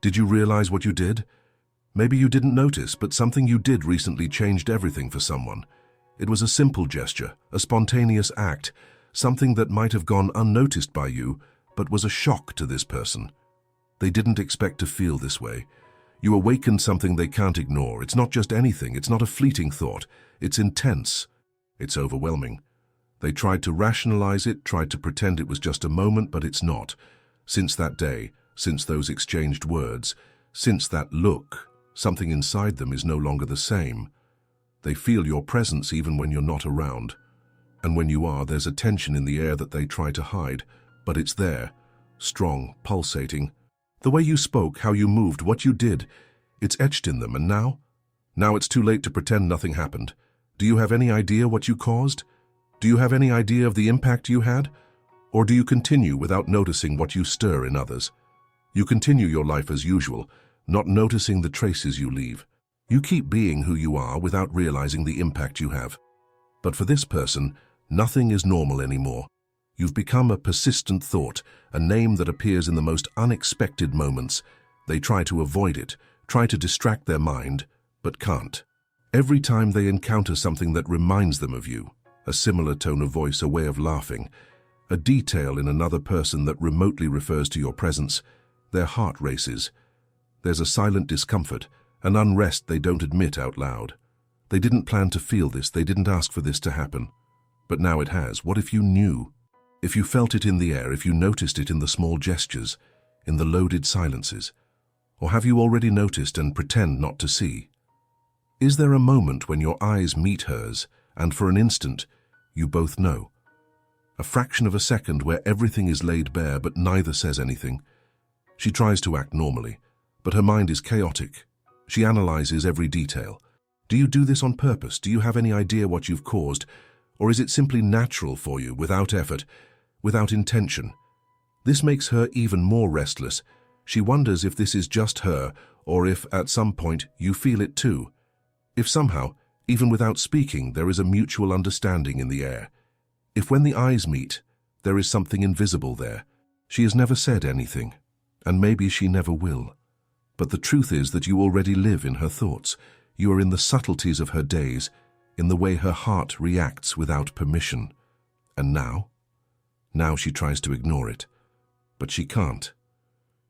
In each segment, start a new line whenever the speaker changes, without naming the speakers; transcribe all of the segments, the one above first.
Did you realize what you did? Maybe you didn't notice, but something you did recently changed everything for someone. It was a simple gesture, a spontaneous act, something that might have gone unnoticed by you, but was a shock to this person. They didn't expect to feel this way. You awakened something they can't ignore. It's not just anything, it's not a fleeting thought. It's intense. It's overwhelming. They tried to rationalize it, tried to pretend it was just a moment, but it's not. Since that day, since those exchanged words, since that look, something inside them is no longer the same. They feel your presence even when you're not around. And when you are, there's a tension in the air that they try to hide, but it's there, strong, pulsating. The way you spoke, how you moved, what you did, it's etched in them, and now? Now it's too late to pretend nothing happened. Do you have any idea what you caused? Do you have any idea of the impact you had? Or do you continue without noticing what you stir in others? You continue your life as usual, not noticing the traces you leave. You keep being who you are without realizing the impact you have. But for this person, nothing is normal anymore. You've become a persistent thought, a name that appears in the most unexpected moments. They try to avoid it, try to distract their mind, but can't. Every time they encounter something that reminds them of you, a similar tone of voice, a way of laughing, a detail in another person that remotely refers to your presence, their heart races. There's a silent discomfort, an unrest they don't admit out loud. They didn't plan to feel this, they didn't ask for this to happen. But now it has. What if you knew? If you felt it in the air, if you noticed it in the small gestures, in the loaded silences? Or have you already noticed and pretend not to see? Is there a moment when your eyes meet hers, and for an instant, you both know? A fraction of a second where everything is laid bare but neither says anything. She tries to act normally, but her mind is chaotic. She analyzes every detail. Do you do this on purpose? Do you have any idea what you've caused? Or is it simply natural for you, without effort, without intention? This makes her even more restless. She wonders if this is just her, or if, at some point, you feel it too. If somehow, even without speaking, there is a mutual understanding in the air. If when the eyes meet, there is something invisible there. She has never said anything, and maybe she never will. But the truth is that you already live in her thoughts. You are in the subtleties of her days, in the way her heart reacts without permission. And now? Now she tries to ignore it. But she can't.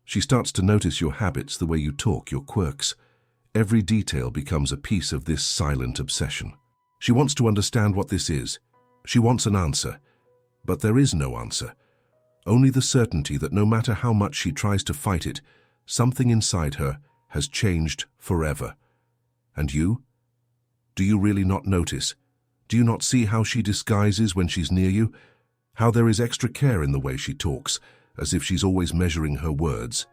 She starts to notice your habits, the way you talk, your quirks. Every detail becomes a piece of this silent obsession. She wants to understand what this is. She wants an answer. But there is no answer. Only the certainty that no matter how much she tries to fight it, something inside her has changed forever. And you? Do you really not notice? Do you not see how she disguises when she's near you? How there is extra care in the way she talks, as if she's always measuring her words?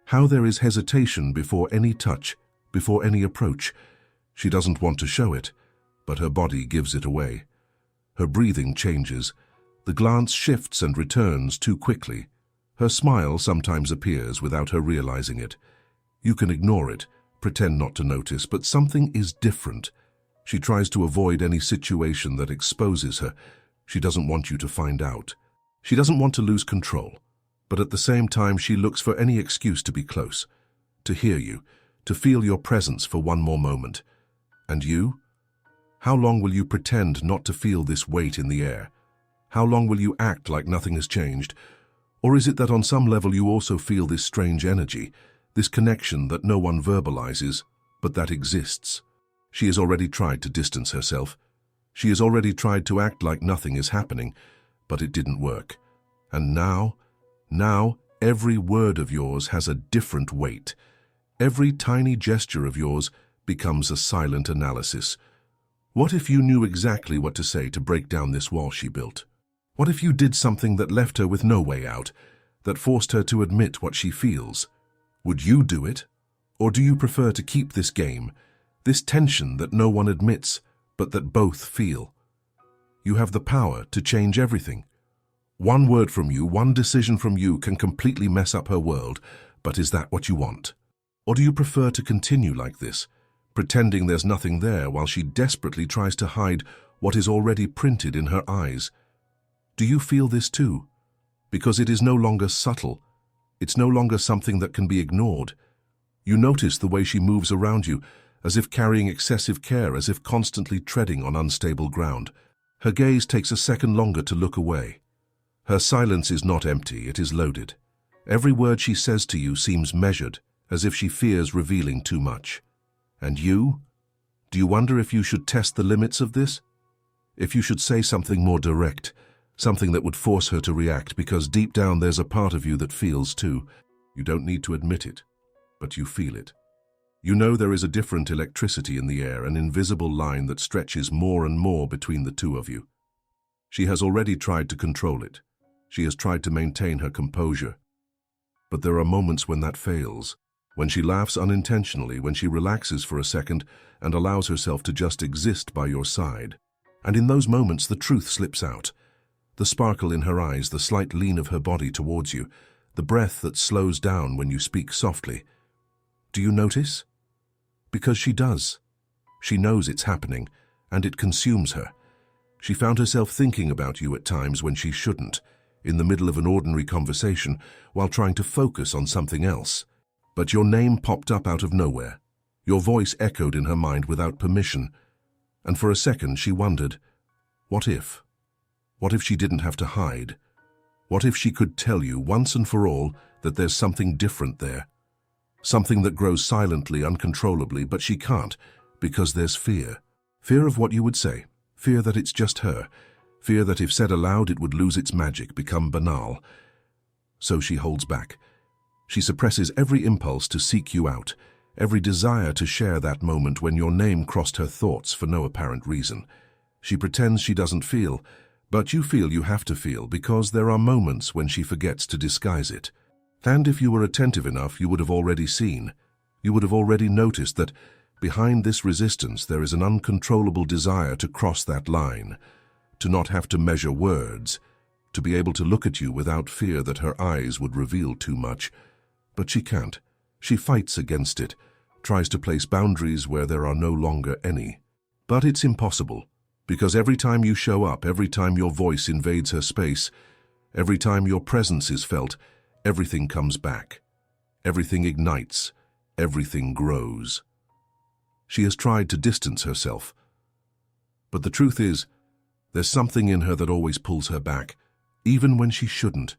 How there is hesitation before any touch, before any approach? She doesn't want to show it, but her body gives it away. Her breathing changes. The glance shifts and returns too quickly. Her smile sometimes appears without her realizing it. You can ignore it, pretend not to notice, but something is different. She tries to avoid any situation that exposes her. She doesn't want you to find out. She doesn't want to lose control. But at the same time, she looks for any excuse to be close, to hear you, to feel your presence for one more moment. And you? How long will you pretend not to feel this weight in the air? How long will you act like nothing has changed? Or is it that on some level you also feel this strange energy, this connection that no one verbalizes, but that exists? She has already tried to distance herself. She has already tried to act like nothing is happening, but it didn't work. And now, every word of yours has a different weight. Every tiny gesture of yours becomes a silent analysis. What if you knew exactly what to say to break down this wall she built? What if you did something that left her with no way out, that forced her to admit what she feels? Would you do it? Or do you prefer to keep this game, this tension that no one admits, but that both feel? You have the power to change everything. One word from you, one decision from you can completely mess up her world, but is that what you want? Or do you prefer to continue like this, pretending there's nothing there while she desperately tries to hide what is already printed in her eyes? Do you feel this too? Because it is no longer subtle. It's no longer something that can be ignored. You notice the way she moves around you, as if carrying excessive care, as if constantly treading on unstable ground. Her gaze takes a second longer to look away. Her silence is not empty, it is loaded. Every word she says to you seems measured, as if she fears revealing too much. And you? Do you wonder if you should test the limits of this? If you should say something more direct, something that would force her to react, because deep down there's a part of you that feels too. You don't need to admit it, but you feel it. You know there is a different electricity in the air, an invisible line that stretches more and more between the two of you. She has already tried to control it. She has tried to maintain her composure. But there are moments when that fails, when she laughs unintentionally, when she relaxes for a second and allows herself to just exist by your side. And in those moments the truth slips out. The sparkle in her eyes, the slight lean of her body towards you, the breath that slows down when you speak softly. Do you notice? Because she does. She knows it's happening, and it consumes her. She found herself thinking about you at times when she shouldn't, in the middle of an ordinary conversation, while trying to focus on something else. But your name popped up out of nowhere. Your voice echoed in her mind without permission. And for a second she wondered, what if? What if she didn't have to hide? What if she could tell you once and for all that there's something different there? Something that grows silently, uncontrollably, but she can't, because there's fear. Fear of what you would say. Fear that it's just her. Fear that if said aloud it would lose its magic, become banal. So she holds back. She suppresses every impulse to seek you out, every desire to share that moment when your name crossed her thoughts for no apparent reason. She pretends she doesn't feel, but you feel you have to feel, because there are moments when she forgets to disguise it. And if you were attentive enough, you would have already seen. You would have already noticed that behind this resistance there is an uncontrollable desire to cross that line, to not have to measure words, to be able to look at you without fear that her eyes would reveal too much. But she can't. She fights against it, tries to place boundaries where there are no longer any. But it's impossible, because every time you show up, every time your voice invades her space, every time your presence is felt, everything comes back. Everything ignites. Everything grows. She has tried to distance herself. But the truth is, there's something in her that always pulls her back, even when she shouldn't,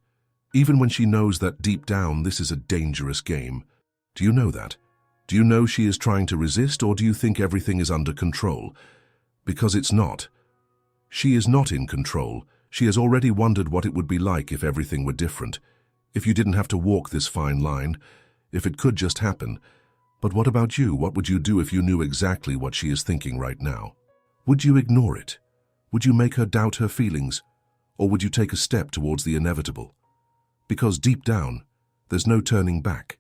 even when she knows that deep down this is a dangerous game. Do you know that? Do you know she is trying to resist, or do you think everything is under control? Because it's not. She is not in control. She has already wondered what it would be like if everything were different, if you didn't have to walk this fine line, if it could just happen. But what about you? What would you do if you knew exactly what she is thinking right now? Would you ignore it? Would you make her doubt her feelings? Or would you take a step towards the inevitable? Because deep down, there's no turning back.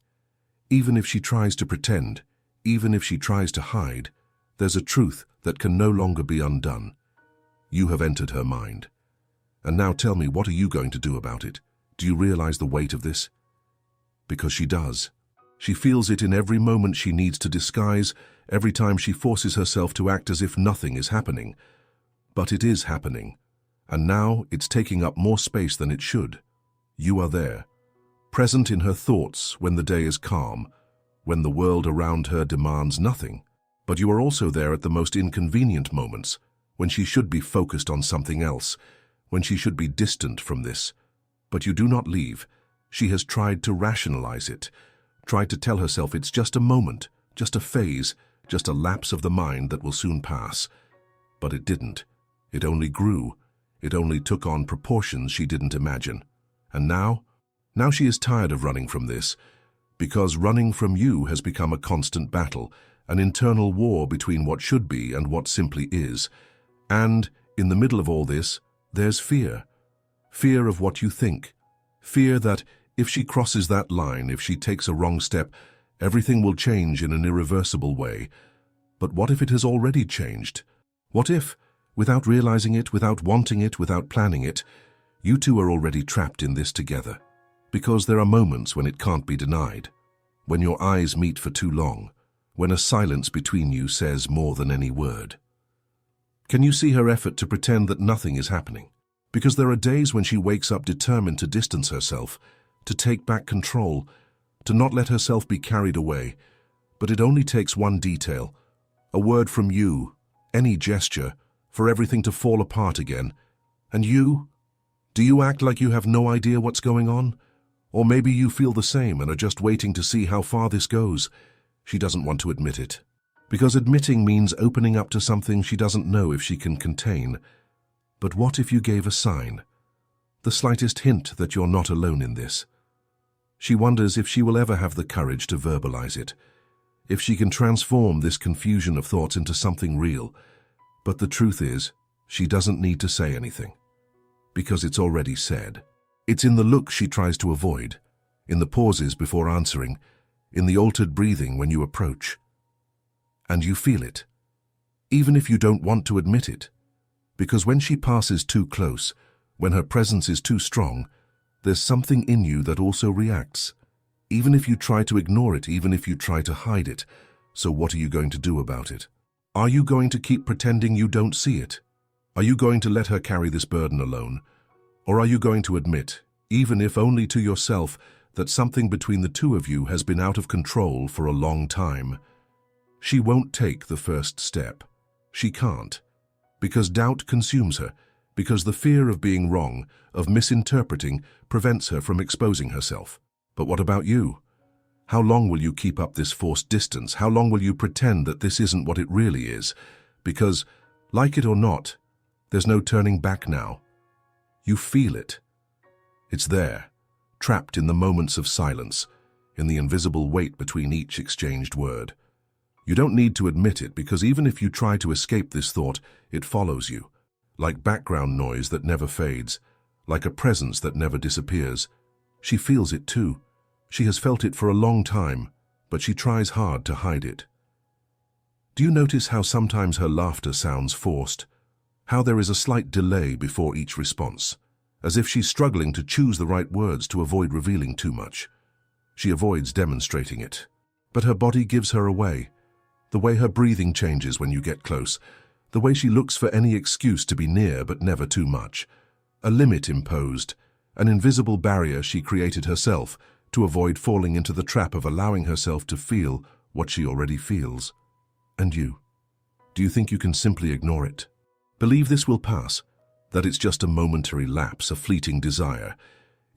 Even if she tries to pretend, even if she tries to hide, there's a truth that can no longer be undone. You have entered her mind. And now tell me, what are you going to do about it? Do you realize the weight of this? Because she does. She feels it in every moment she needs to disguise, every time she forces herself to act as if nothing is happening. But it is happening. And now it's taking up more space than it should. You are there, present in her thoughts when the day is calm, when the world around her demands nothing. But you are also there at the most inconvenient moments, when she should be focused on something else, when she should be distant from this. But you do not leave. She has tried to rationalize it, tried to tell herself it's just a moment, just a phase, just a lapse of the mind that will soon pass. But it didn't. It only grew. It only took on proportions she didn't imagine. And now she is tired of running from this, because running from you has become a constant battle, an internal war between what should be and what simply is. And, in the middle of all this, there's fear. Fear of what you think. Fear that, if she crosses that line, if she takes a wrong step, everything will change in an irreversible way. But what if it has already changed? What if, without realizing it, without wanting it, without planning it, you two are already trapped in this together? Because there are moments when it can't be denied. When your eyes meet for too long. When a silence between you says more than any word. Can you see her effort to pretend that nothing is happening? Because there are days when she wakes up determined to distance herself, to take back control, to not let herself be carried away, But it only takes one detail, a word from you, any gesture, for everything to fall apart again. And you? Do you act like you have no idea what's going on? Or maybe you feel the same and are just waiting to see how far this goes. She doesn't want to admit it. Because admitting means opening up to something she doesn't know if she can contain. But what if you gave a sign? The slightest hint that you're not alone in this. She wonders if she will ever have the courage to verbalize it, if she can transform this confusion of thoughts into something real. But the truth is, she doesn't need to say anything, because it's already said. It's in the look she tries to avoid, in the pauses before answering, in the altered breathing when you approach. And you feel it, even if you don't want to admit it, because when she passes too close, when her presence is too strong, there's something in you that also reacts, even if you try to ignore it, even if you try to hide it. So what are you going to do about it? Are you going to keep pretending you don't see it? Are you going to let her carry this burden alone? Or are you going to admit, even if only to yourself, that something between the two of you has been out of control for a long time? She won't take the first step. She can't. Because doubt consumes her, because the fear of being wrong, of misinterpreting, prevents her from exposing herself. But what about you? How long will you keep up this forced distance? How long will you pretend that this isn't what it really is? Because, like it or not, there's no turning back now. You feel it. It's there, trapped in the moments of silence, in the invisible weight between each exchanged word. You don't need to admit it, because even if you try to escape this thought, it follows you, like background noise that never fades, like a presence that never disappears. She feels it too. She has felt it for a long time, but she tries hard to hide it. Do you notice how sometimes her laughter sounds forced? How there is a slight delay before each response, as if she's struggling to choose the right words to avoid revealing too much. She avoids demonstrating it, but her body gives her away. The way her breathing changes when you get close, the way she looks for any excuse to be near but never too much. A limit imposed, an invisible barrier she created herself to avoid falling into the trap of allowing herself to feel what she already feels. And you? Do you think you can simply ignore it? Believe this will pass, that it's just a momentary lapse, a fleeting desire.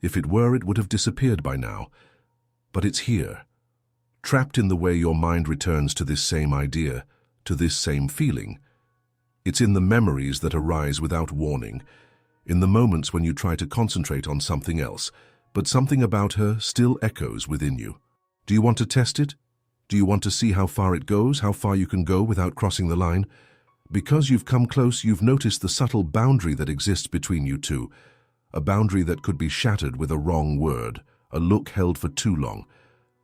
If it were, it would have disappeared by now. But it's here, trapped in the way your mind returns to this same idea, to this same feeling. It's in the memories that arise without warning, in the moments when you try to concentrate on something else, but something about her still echoes within you. Do you want to test it? Do you want to see how far it goes, how far you can go without crossing the line? Because you've come close, you've noticed the subtle boundary that exists between you two, a boundary that could be shattered with a wrong word, a look held for too long,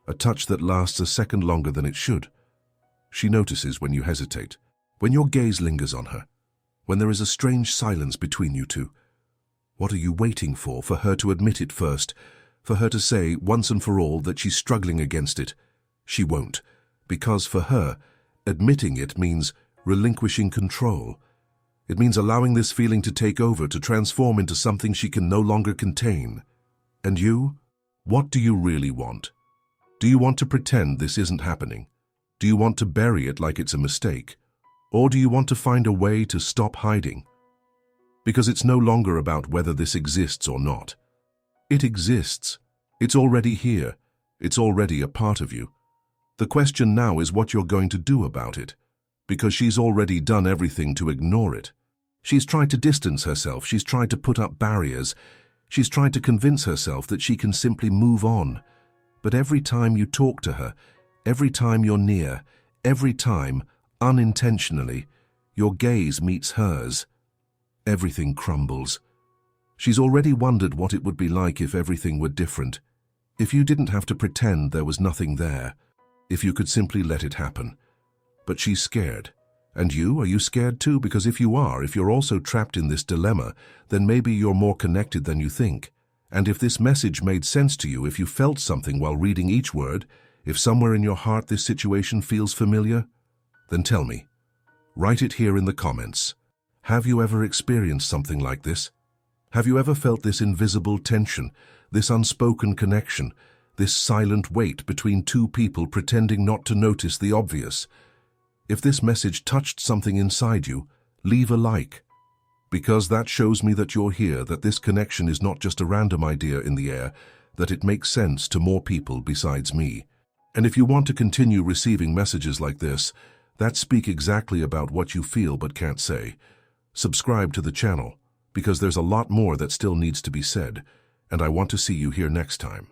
a touch that lasts a second longer than it should. She notices when you hesitate, when your gaze lingers on her, when there is a strange silence between you two. What are you waiting for her to admit it first, for her to say once and for all that she's struggling against it? She won't, because for her, admitting it means relinquishing control. It means allowing this feeling to take over, to transform into something she can no longer contain. And you? What do you really want? Do you want to pretend this isn't happening? Do you want to bury it like it's a mistake? Or do you want to find a way to stop hiding? Because it's no longer about whether this exists or not. It exists. It's already here. It's already a part of you. The question now is what you're going to do about it, because she's already done everything to ignore it. She's tried to distance herself. She's tried to put up barriers. She's tried to convince herself that she can simply move on. But every time you talk to her, every time you're near, every time, unintentionally, your gaze meets hers, everything crumbles. She's already wondered what it would be like if everything were different, if you didn't have to pretend there was nothing there, if you could simply let it happen. But she's scared. And you? Are you scared too? Because if you are, if you're also trapped in this dilemma, then maybe you're more connected than you think. And if this message made sense to you, if you felt something while reading each word, if somewhere in your heart this situation feels familiar, then tell me. Write it here in the comments. Have you ever experienced something like this? Have you ever felt this invisible tension, this unspoken connection, this silent wait between two people pretending not to notice the obvious. If this message touched something inside you, leave a like, because that shows me that you're here, that this connection is not just a random idea in the air, that it makes sense to more people besides me. And if you want to continue receiving messages like this, that speak exactly about what you feel but can't say, subscribe to the channel, because there's a lot more that still needs to be said, and I want to see you here next time.